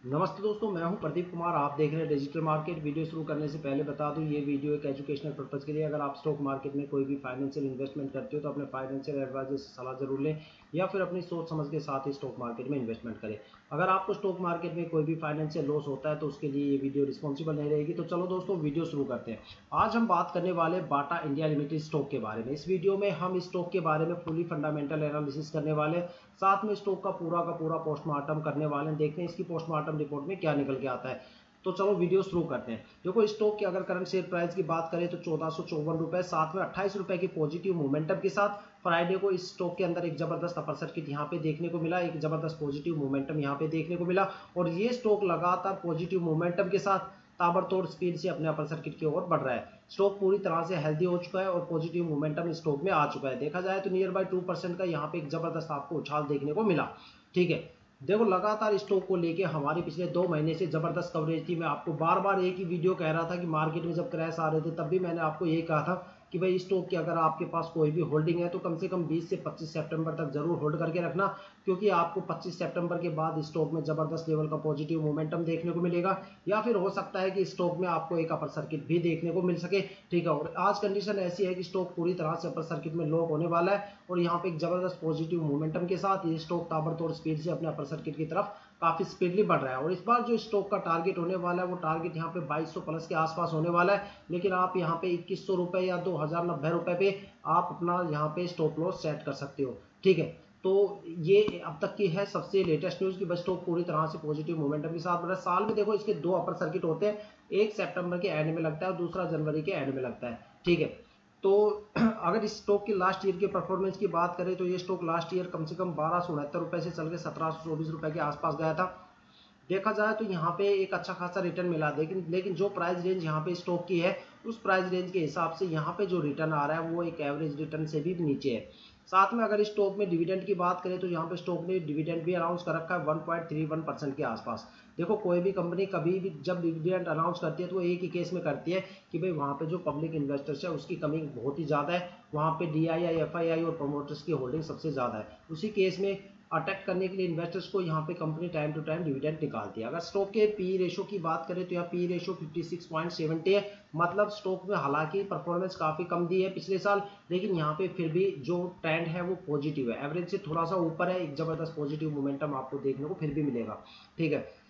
नमस्ते दोस्तों, मैं हूं प्रदीप कुमार। आप देख रहे हैं डिजिटल मार्केट। वीडियो शुरू करने से पहले बता दूं, ये वीडियो एक एजुकेशनल पर्पज़ के लिए। अगर आप स्टॉक मार्केट में कोई भी फाइनेंशियल इन्वेस्टमेंट करते हो तो अपने फाइनेंशियल एडवाइजर से सलाह जरूर लें या फिर अपनी सोच समझ के साथ ही स्टॉक मार्केट में इन्वेस्टमेंट करें। अगर आपको स्टॉक मार्केट में कोई भी फाइनेंशियल लॉस होता है तो उसके लिए ये वीडियो रिस्पॉन्सिबल नहीं रहेगी। तो चलो दोस्तों, वीडियो शुरू करते हैं। आज हम बात करने वाले बाटा इंडिया लिमिटेड स्टॉक के बारे में। इस वीडियो में हम स्टॉक के बारे में फुली फंडामेंटल एनालिसिस करने वाले, साथ में स्टॉक का पूरा पोस्टमार्टम करने वाले हैं। देखते हैं इसकी पोस्टमार्टम रिपोर्ट में क्या निकल के आता है। तो चलो वीडियो शुरू करते हैं। देखो, स्टॉक की अगर करंट शेयर प्राइस की बात करें तो 1454 रुपए, साथ में 28 रुपए की पॉजिटिव मोमेंटम के साथ फ्राइडे को इस स्टॉक के अंदर एक जबरदस्त अपर सर्किट यहाँ पे देखने को मिला, एक जबरदस्त पॉजिटिव मोमेंटम यहाँ पे देखने को मिला और ये स्टॉक लगातार पॉजिटिव मोमेंटम के साथ ताबड़तोड़ स्पीड से अपने अपर सर्किट की ओर बढ़ रहा है। स्टॉक पूरी तरह से हेल्दी हो चुका है और पॉजिटिव मोमेंटम स्टॉक में आ चुका है। देखा जाए तो नियर बाय 2% का यहाँ पे एक जबरदस्त आपको उछाल देखने को मिला। ठीक है, देखो लगातार स्टॉक को लेके हमारी पिछले 2 महीने से जबरदस्त कवरेज थी। मैं आपको बार बार एक ही वीडियो कह रहा था कि मार्केट में जब क्रैश आ रहे थे तब भी मैंने आपको यही कहा था कि भाई स्टॉक की अगर आपके पास कोई भी होल्डिंग है तो कम से कम 20 से 25 सितंबर तक जरूर होल्ड करके रखना, क्योंकि आपको 25 सितंबर के बाद स्टॉक में जबरदस्त लेवल का पॉजिटिव मोमेंटम देखने को मिलेगा या फिर हो सकता है कि स्टॉक में आपको एक अपर सर्किट भी देखने को मिल सके। ठीक है, और आज कंडीशन ऐसी है कि स्टॉक पूरी तरह से अपर सर्किट में लॉक होने वाला है और यहाँ पे एक जबरदस्त पॉजिटिव मोमेंटम के साथ ये स्टॉक ताबड़तोड़ स्पीड से अपने अपर सर्किट की तरफ काफी स्पीडली बढ़ रहा है। और इस बार जो स्टॉक का टारगेट होने वाला है वो टारगेट यहाँ पे 2200 प्लस के आसपास होने वाला है, लेकिन आप यहाँ पे 2100 रुपए या 2090 रुपए पे आप अपना यहाँ पे स्टॉप लॉस सेट कर सकते हो। ठीक है, तो ये अब तक की है सबसे लेटेस्ट न्यूज कि बस स्टॉक पूरी तरह से पॉजिटिव मोमेंटम के साथ बढ़ रहा है। साल में देखो इसके 2 अपर सर्किट होते हैं, एक सितंबर के एंड में लगता है और दूसरा जनवरी के एंड में लगता है। ठीक है, तो अगर इस स्टॉक की लास्ट ईयर के परफॉर्मेंस की बात करें तो ये स्टॉक लास्ट ईयर कम से कम 1269 रुपए से चल के 1724 रुपए के आसपास गया था। देखा जाए तो यहाँ पे एक अच्छा खासा रिटर्न मिला, लेकिन जो प्राइस रेंज यहाँ पे स्टॉक की है उस प्राइस रेंज के हिसाब से यहाँ पे जो रिटर्न आ रहा है वो एक एवरेज रिटर्न से भी नीचे है। साथ में अगर स्टॉक में डिविडेंड की बात करें तो यहाँ पे स्टॉक ने डिविडेंड भी अनाउंस कर रखा है 1.31% के आसपास। देखो, कोई भी कंपनी कभी भी जब डिविडेंड अनाउंस करती है तो एक ही केस में करती है कि भाई वहाँ पे जो पब्लिक इन्वेस्टर्स है उसकी कमी बहुत ही ज़्यादा है, वहाँ पे DII, FII और प्रमोटर्स की होल्डिंग सबसे ज़्यादा है। उसी केस में अटैक करने के लिए इन्वेस्टर्स को यहाँ पे company time to time dividend निकालती है। अगर स्टॉक के पी रेशो की बात करें तो यहाँ पी रेशो 56.70 है, मतलब स्टॉक में हालांकि परफॉर्मेंस काफ़ी कम दी है पिछले साल, लेकिन यहाँ पे फिर भी जो ट्रेंड है वो पॉजिटिव है, एवरेज से थोड़ा सा ऊपर है। एक जबरदस्त पॉजिटिव मोमेंटम आपको देखने को फिर भी मिलेगा। ठीक है,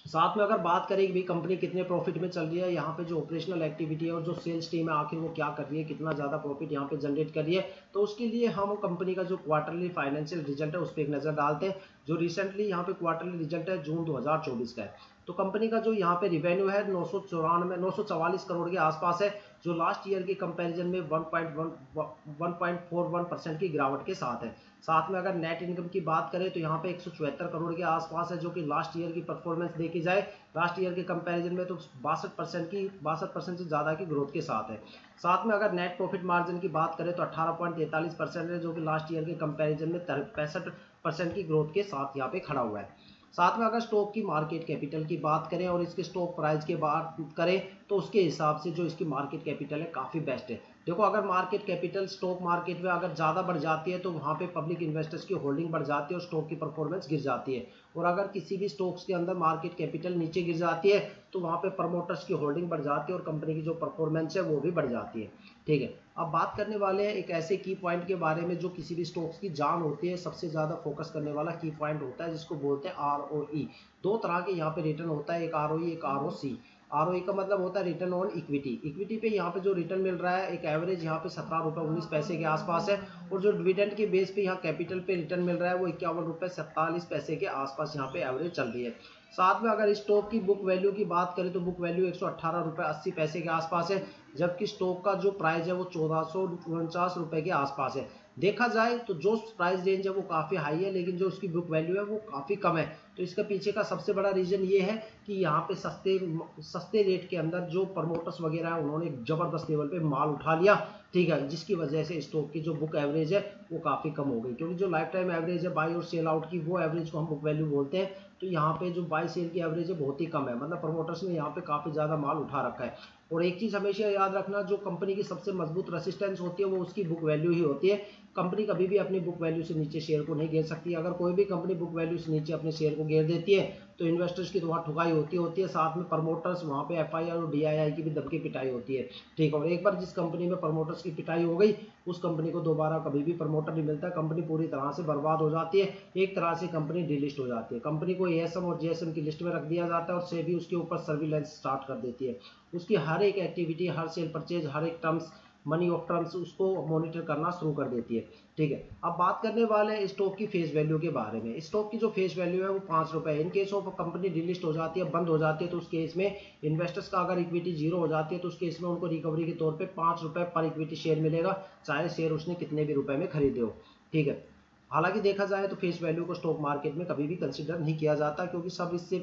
साथ में अगर बात करें कि भाई कंपनी कितने प्रॉफिट में चल रही है, यहाँ पे जो ऑपरेशनल एक्टिविटी है और जो सेल्स टीम है आखिर वो क्या कर रही है, कितना ज़्यादा प्रॉफिट यहाँ पे जनरेट कर रही है, तो उसके लिए हम कंपनी का जो क्वार्टरली फाइनेंशियल रिजल्ट है उस पर एक नज़र डालते हैं। जो रिसेंटली यहाँ पे क्वार्टरली रिजल्ट है जून 2024 का है, तो कंपनी का जो यहाँ पे रिवेन्यू है 944 करोड़ के आसपास है, जो लास्ट ईयर के कंपैरिजन में 1.41% की गिरावट के साथ है। साथ में अगर नेट इनकम की बात करें तो यहाँ पे 174 करोड़ के आसपास है, जो कि लास्ट ईयर की परफॉर्मेंस देखी जाए लास्ट ईयर के कंपैरिजन में तो 62% से ज़्यादा की ग्रोथ के साथ है। साथ में अगर नेट प्रॉफिट मार्जिन की बात करें तो 18.43% है, जो कि लास्ट ईयर के कंपैरिजन में 65% की ग्रोथ के साथ यहाँ पे खड़ा हुआ है। साथ में अगर स्टॉक की मार्केट कैपिटल की बात करें और इसके स्टॉक प्राइस की बात करें तो उसके हिसाब से जो इसकी मार्केट कैपिटल है काफ़ी बेस्ट है। देखो, अगर मार्केट कैपिटल स्टॉक मार्केट में अगर ज़्यादा बढ़ जाती है तो वहाँ पे पब्लिक इन्वेस्टर्स की होल्डिंग बढ़ जाती है और स्टॉक की परफॉर्मेंस गिर जाती है, और अगर किसी भी स्टॉक्स के अंदर मार्केट कैपिटल नीचे गिर जाती है तो वहाँ पे प्रमोटर्स की होल्डिंग बढ़ जाती है और कंपनी की जो परफॉर्मेंस है वो भी बढ़ जाती है। ठीक है, अब बात करने वाले हैं एक ऐसे की पॉइंट के बारे में जो किसी भी स्टॉक्स की जान होती है, सबसे ज़्यादा फोकस करने वाला की पॉइंट होता है जिसको बोलते हैं ROE। 2 तरह के यहाँ पे रिटर्न होता है, एक ROE एक ROC। ROE का मतलब होता है रिटर्न ऑन इक्विटी। इक्विटी पे यहाँ पे जो रिटर्न मिल रहा है एक एवरेज यहाँ पे 17 रुपये 19 पैसे के आसपास है, और जो डिविडेंड के बेस पे यहाँ कैपिटल पे रिटर्न मिल रहा है वो 51 रुपये 47 पैसे के आसपास यहाँ पे एवरेज चल रही है। साथ में अगर स्टॉक की बुक वैल्यू की बात करें तो बुक वैल्यू 118 रुपये 80 पैसे के आसपास है, जबकि स्टॉक का जो प्राइस है वो 1449 रुपये के आसपास है। देखा जाए तो जो प्राइस रेंज है वो काफ़ी हाई है, लेकिन जो उसकी बुक वैल्यू है वो काफ़ी कम है। तो इसके पीछे का सबसे बड़ा रीज़न ये है कि यहाँ पे सस्ते रेट के अंदर जो प्रमोटर्स वगैरह है उन्होंने जबरदस्त लेवल पे माल उठा लिया। ठीक है, जिसकी वजह से स्टॉक की जो बुक एवरेज है वो काफ़ी कम हो गई, क्योंकि जो लाइफ टाइम एवरेज है बाई और सेल आउट की वो एवरेज को हम बुक वैल्यू बोलते हैं। तो यहाँ पे जो बाई सेल की एवरेज है बहुत ही कम है, मतलब प्रमोटर्स ने यहाँ पे काफ़ी ज़्यादा माल उठा रखा है। और एक चीज़ हमेशा याद रखना, जो कंपनी की सबसे मजबूत रेसिस्टेंस होती है वो उसकी बुक वैल्यू ही होती है। कंपनी कभी भी अपनी बुक वैल्यू से नीचे शेयर को नहीं गिर सकती। अगर कोई भी कंपनी बुक वैल्यू से नीचे अपने शेयर को गिर देती है तो इन्वेस्टर्स की तो वहाँ ठुकाई होती है, साथ में प्रमोटर्स वहाँ पे एफआईआर और डीआईआई की भी दबके पिटाई होती है। ठीक है, और एक बार जिस कंपनी में प्रमोटर्स की पिटाई हो गई उस कंपनी को दोबारा कभी भी प्रमोटर नहीं मिलता, कंपनी पूरी तरह से बर्बाद हो जाती है, एक तरह से कंपनी डिलिस्ट हो जाती है। कंपनी को एएसएम और जेएसएम की लिस्ट में रख दिया जाता है और सेबी उसके ऊपर सर्विलेंस स्टार्ट कर देती है। उसकी हर एक एक्टिविटी, हर सेल परचेज, हर एक टर्म्स, मनी ऑफ टर्म्स उसको मॉनिटर करना शुरू कर देती है। ठीक है, अब बात करने वाले हैं स्टॉक की फेस वैल्यू के बारे में। स्टॉक की जो फेस वैल्यू है वो 5 रुपये। In case of company delist हो जाती है, बंद हो जाती है, तो उस केस में इन्वेस्टर्स का अगर इक्विटी जीरो हो जाती है तो उस केस में उनको रिकवरी के तौर पे 5 रुपये पर इक्विटी शेयर मिलेगा, चाहे शेयर उसने कितने भी रुपए में खरीदे हो। ठीक है, हालांकि देखा जाए तो फेस वैल्यू को स्टॉक मार्केट में कभी भी कंसिडर नहीं किया जाता, क्योंकि सब इसके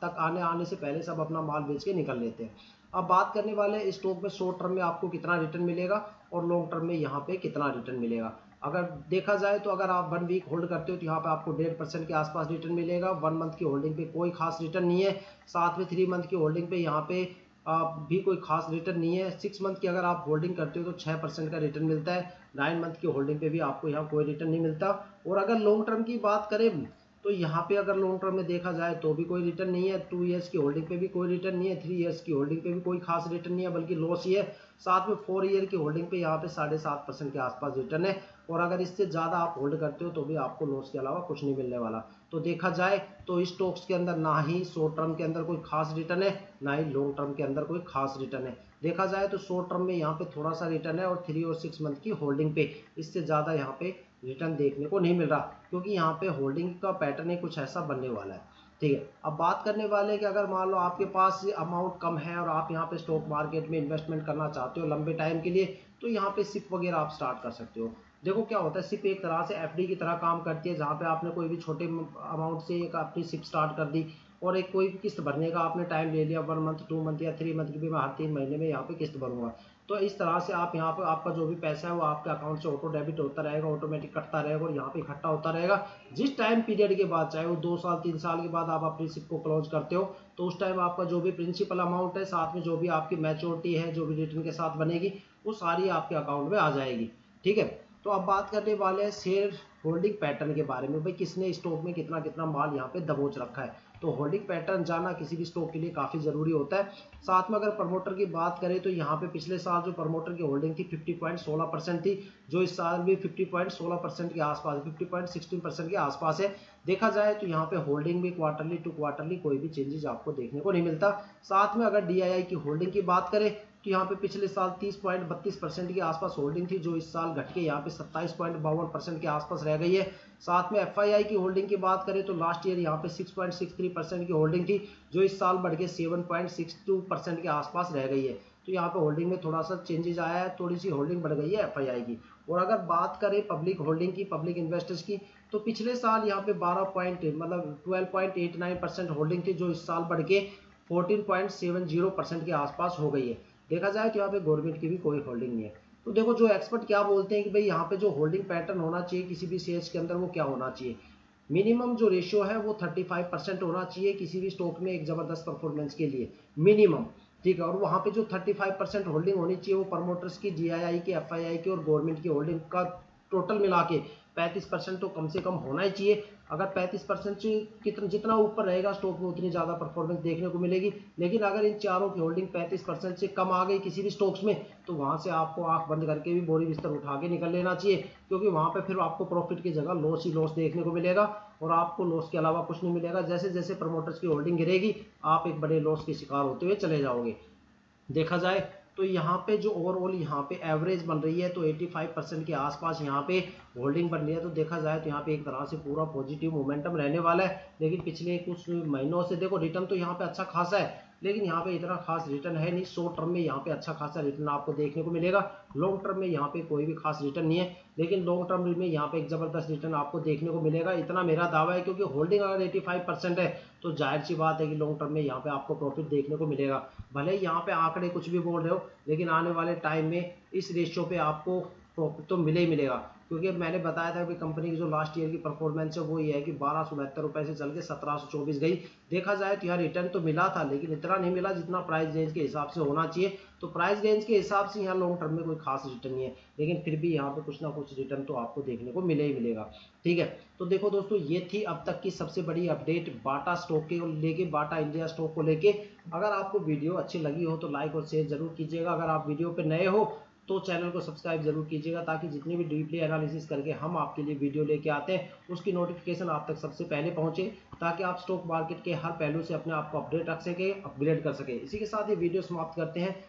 तक आने से पहले सब अपना माल बेच के निकल लेते हैं। अब बात करने वाले स्टॉक में शॉर्ट टर्म में आपको कितना रिटर्न मिलेगा और लॉन्ग टर्म में यहाँ पे कितना रिटर्न मिलेगा। अगर देखा जाए तो अगर आप 1 वीक होल्ड करते हो तो यहाँ पे आपको 1.5% के आसपास रिटर्न मिलेगा। 1 मंथ की होल्डिंग पे कोई खास रिटर्न नहीं है, साथ में 3 मंथ की होल्डिंग पे यहाँ पे भी कोई खास रिटर्न नहीं है। 6 मंथ की अगर आप होल्डिंग करते हो तो 6% का रिटर्न मिलता है। 9 मंथ की होल्डिंग पे भी आपको यहाँ कोई रिटर्न नहीं मिलता। और अगर लॉन्ग टर्म की बात करें तो यहाँ पे अगर लॉन्ग टर्म में देखा जाए तो भी कोई रिटर्न नहीं है। 2 ईयर्स की होल्डिंग पे भी कोई रिटर्न नहीं है, 3 ईयर्स की होल्डिंग पे भी कोई खास रिटर्न नहीं है, बल्कि लॉस ही है। साथ में 4 ईयर की होल्डिंग पे यहाँ पे 7.5% के आसपास रिटर्न है। और अगर इससे ज़्यादा आप होल्ड करते हो तो भी आपको लॉस के अलावा कुछ नहीं मिलने वाला। तो देखा जाए तो स्टॉक्स के अंदर ना ही शॉर्ट टर्म के अंदर कोई खास रिटर्न है, ना ही लॉन्ग टर्म के अंदर कोई खास रिटर्न है। देखा जाए तो शॉर्ट टर्म में यहाँ पे थोड़ा सा रिटर्न है और 3 और 6 मंथ की होल्डिंग पे इससे ज़्यादा यहाँ पे रिटर्न देखने को नहीं मिल रहा, क्योंकि यहाँ पे होल्डिंग का पैटर्न ही कुछ ऐसा बनने वाला है। ठीक है, अब बात करने वाले कि अगर मान लो आपके पास अमाउंट कम है और आप यहाँ पे स्टॉक मार्केट में इन्वेस्टमेंट करना चाहते हो लंबे टाइम के लिए, तो यहाँ पे सिप वगैरह आप स्टार्ट कर सकते हो। देखो क्या होता है, सिप एक तरह से एफडी की तरह काम करती है, जहाँ पे आपने कोई भी छोटे अमाउंट से एक अपनी सिप स्टार्ट कर दी और एक कोई भी किस्त भरने का आपने टाइम ले लिया, 1 मंथ 2 मंथ या 3 मंथ की भी, मैं हर 3 महीने में यहाँ पे किस्त भरूंगा। तो इस तरह से आप यहाँ पे आपका जो भी पैसा है वो आपके अकाउंट से ऑटो डेबिट होता रहेगा, ऑटोमेटिक कटता रहेगा और यहाँ पे इकट्ठा होता रहेगा। जिस टाइम पीरियड के बाद, चाहे वो 2 साल 3 साल के बाद आप अपनी सिप को क्लोज करते हो, तो उस टाइम आपका जो भी प्रिंसिपल अमाउंट है, साथ में जो भी आपकी मैच्योरिटी है, जो भी रिटर्न के साथ बनेगी, वो सारी आपके अकाउंट में आ जाएगी। ठीक है, तो अब बात करने वाले हैं शेयर होल्डिंग पैटर्न के बारे में। भाई किसने स्टॉक में कितना कितना माल यहाँ पे दबोच रखा है, तो होल्डिंग पैटर्न जानना किसी भी स्टॉक के लिए काफ़ी ज़रूरी होता है। साथ में अगर प्रमोटर की बात करें तो यहाँ पे पिछले साल जो प्रमोटर की होल्डिंग थी 50.16% थी, जो इस साल भी 50.16% के आसपास, 50.16% के आसपास है। देखा जाए तो यहाँ पे होल्डिंग भी क्वार्टरली टू क्वार्टरली कोई भी चेंजेस आपको देखने को नहीं मिलता। साथ में अगर डीआईआई की होल्डिंग की बात करें तो यहाँ पे पिछले साल 30.32% के आसपास होल्डिंग थी, जो इस साल घट के यहाँ पे 27.52% के आसपास रह गई है। साथ में एफआईआई की होल्डिंग की बात करें तो लास्ट ईयर यहाँ पे 6.63% की होल्डिंग थी, जो इस साल बढ़ के 7.62% के आसपास रह गई है। तो यहाँ पे होल्डिंग में थोड़ा सा चेंजेस आया है, थोड़ी सी होल्डिंग बढ़ गई है एफआईआई की। और अगर बात करें पब्लिक होल्डिंग की, पब्लिक इन्वेस्टर्स की, तो पिछले साल यहाँ पे 12.89% होल्डिंग थी, जो इस साल बढ़ के 14.70% के आसपास हो गई है। देखा जाए तो यहाँ पे गवर्नमेंट की भी कोई होल्डिंग नहीं है। तो देखो जो एक्सपर्ट क्या बोलते हैं कि भाई यहाँ पे जो होल्डिंग पैटर्न होना चाहिए किसी भी शेयर्स के अंदर, वो क्या होना चाहिए, मिनिमम जो रेशियो है वो 35% होना चाहिए किसी भी स्टॉक में एक जबरदस्त परफॉर्मेंस के लिए, मिनिमम। ठीक है, और वहाँ पे जो 35% होल्डिंग होनी चाहिए वो प्रमोटर्स की, डीआईआई की, एफआईआई की और गवर्नमेंट की होल्डिंग का टोटल मिला के 35% तो कम से कम होना ही चाहिए। अगर 35% से जितना ऊपर रहेगा स्टॉक में उतनी ज़्यादा परफॉर्मेंस देखने को मिलेगी। लेकिन अगर इन चारों की होल्डिंग 35% से कम आ गई किसी भी स्टॉक्स में, तो वहाँ से आपको आंख बंद करके भी बोरी बिस्तर उठा के निकल लेना चाहिए, क्योंकि वहाँ पे फिर आपको प्रॉफिट की जगह लॉस ही लॉस देखने को मिलेगा और आपको लॉस के अलावा कुछ नहीं मिलेगा। जैसे जैसे प्रमोटर्स की होल्डिंग गिरेगी आप एक बड़े लॉस के शिकार होते हुए चले जाओगे। देखा जाए तो यहाँ पे जो ओवरऑल यहाँ पे एवरेज बन रही है तो 85% के आसपास यहाँ पे होल्डिंग बन रही है। तो देखा जाए तो यहाँ पे एक तरह से पूरा पॉजिटिव मोमेंटम रहने वाला है। लेकिन पिछले कुछ महीनों से देखो रिटर्न तो यहाँ पे अच्छा खासा है, लेकिन यहाँ पे इतना खास रिटर्न है नहीं। शॉर्ट टर्म में यहाँ पे अच्छा खासा रिटर्न आपको देखने को मिलेगा, लॉन्ग टर्म में यहाँ पे कोई भी खास रिटर्न नहीं है, लेकिन लॉन्ग टर्म में यहाँ पे एक जबरदस्त रिटर्न आपको देखने को मिलेगा, इतना मेरा दावा है। क्योंकि होल्डिंग अगर 85% है तो जाहिर सी बात है कि लॉन्ग टर्म में यहाँ पे आपको प्रॉफिट देखने को मिलेगा। भले ही यहाँ पे आंकड़े कुछ भी बोल रहे हो, लेकिन आने वाले टाइम में इस रेशियो पे आपको प्रॉफिट तो मिले ही मिलेगा। क्योंकि मैंने बताया था कि कंपनी की जो लास्ट ईयर की परफॉर्मेंस है वो ये है कि 1272 रुपये से चल के 1724 गई। देखा जाए तो यहाँ रिटर्न तो मिला था, लेकिन इतना नहीं मिला जितना प्राइस रेंज के हिसाब से होना चाहिए। तो प्राइस रेंज के हिसाब से यहाँ लॉन्ग टर्म में कोई खास रिटर्न नहीं है, लेकिन फिर भी यहाँ पे कुछ ना कुछ रिटर्न तो आपको देखने को मिले ही मिलेगा। ठीक है, तो देखो दोस्तों, ये थी अब तक की सबसे बड़ी अपडेट बाटा स्टॉक के लेके, बाटा इंडिया स्टॉक को लेके। अगर आपको वीडियो अच्छी लगी हो तो लाइक और शेयर जरूर कीजिएगा। अगर आप वीडियो पे नए हो तो चैनल को सब्सक्राइब जरूर कीजिएगा, ताकि जितनी भी डीपली एनालिसिस करके हम आपके लिए वीडियो लेके आते हैं उसकी नोटिफिकेशन आप तक सबसे पहले पहुंचे, ताकि आप स्टॉक मार्केट के हर पहलू से अपने आप को अपडेट रख सके, अपग्रेड कर सके। इसी के साथ ये वीडियो समाप्त करते हैं।